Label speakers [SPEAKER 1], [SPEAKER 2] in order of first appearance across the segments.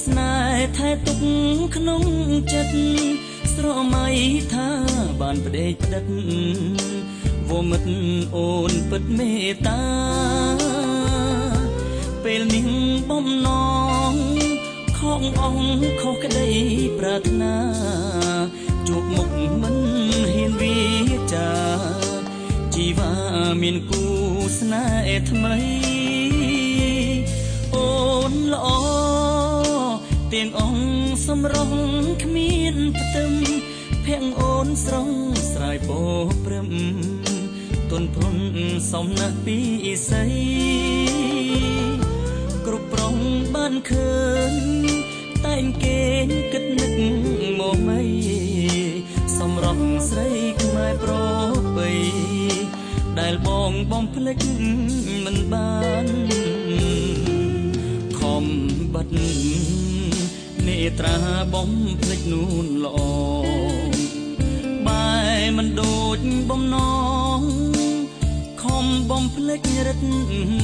[SPEAKER 1] ស្នេហ៍ថែទុកក្នុងចិត្តស្រមៃថាបានផ្ដេកផ្ដិតវមិតអូនពិតមេត្តាពេលនេះបំណងខំអងខុសក្តីប្រាថ្នាជួបមុខមិនហ៊ានវាចាជីវ៉ាមានគូស្នេហ៍ថ្មីអូនល្អទាំងអង្គសម្រងគ្មានផ្ទឹមភាំងអូនស្រងស្រ័យពោព្រឹមទុនធនសំណាស់ពីស្អីគ្រប់ប្រងបានឃើញតែងគេគិតនឹកមកមិនសម្រងស្រីខ្មែរប្របីដែលបងបំភ្លេចមិនបានខំបាត់នេត្រាបំភ្លេចនួនល្អបែមិនដូចបំណងខំបំភ្លេចរិត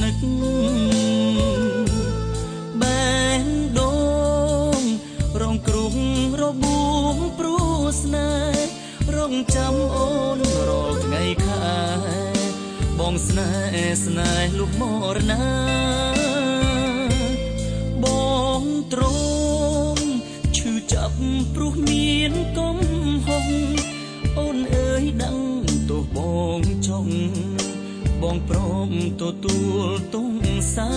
[SPEAKER 1] នឹកបែដូងរងគ្រោះរបួងព្រោះស្នេហ៍រងចាំអូនរាល់ថ្ងៃខែបងស្នេហ៍លុះមរណាបងទ្រង់ឈឺចាប់ព្រោះមានកំហុសអូនអើយដឹងទោះបងចង់បងព្រមទទួលទងសា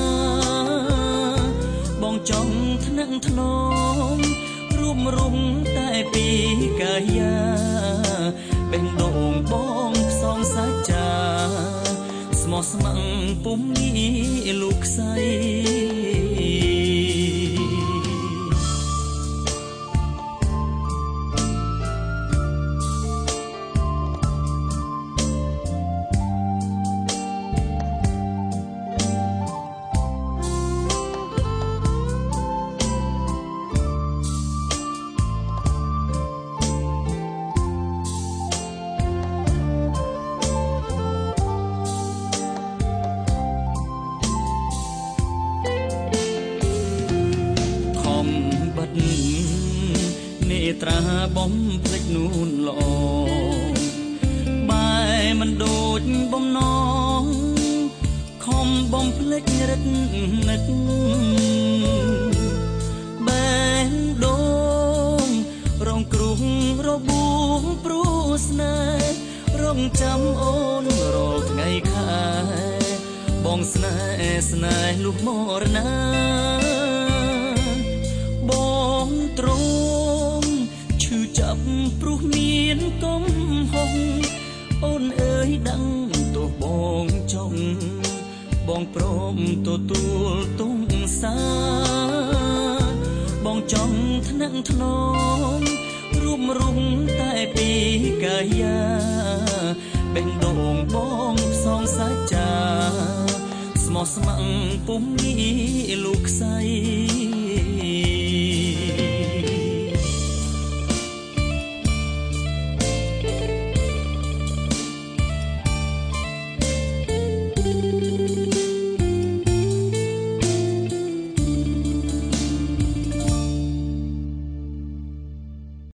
[SPEAKER 1] បងចង់ថ្នាក់ថ្នមរួមរំតែពីកាយាបេះដូងបងផ្សងសាចាស្មោះស្ម័គ្រពុំងាលោកខ្សែនេត្រាបំភ្លេចនួនល្អបែមិនដូចបំណងខំបំភ្លេចរិតនឹកបែដូងរងគ្រោះរបួងព្រោះស្នេហ៍រងចាំអូនរាល់ថ្ងៃខែបងស្នេហ៍លុះមរណាបងទ្រង់ឈឺចាប់ព្រោះមានកំហុសអូនអើយដឹងទោះបងចង់បងព្រមទទួលទងសាបងចង់ថ្នាក់ថ្នមរួមរំតែពីកាយាបេះដូងបងផ្សងសាចាស្មោះស្ម័គ្រពុំងាលោកខ្សែ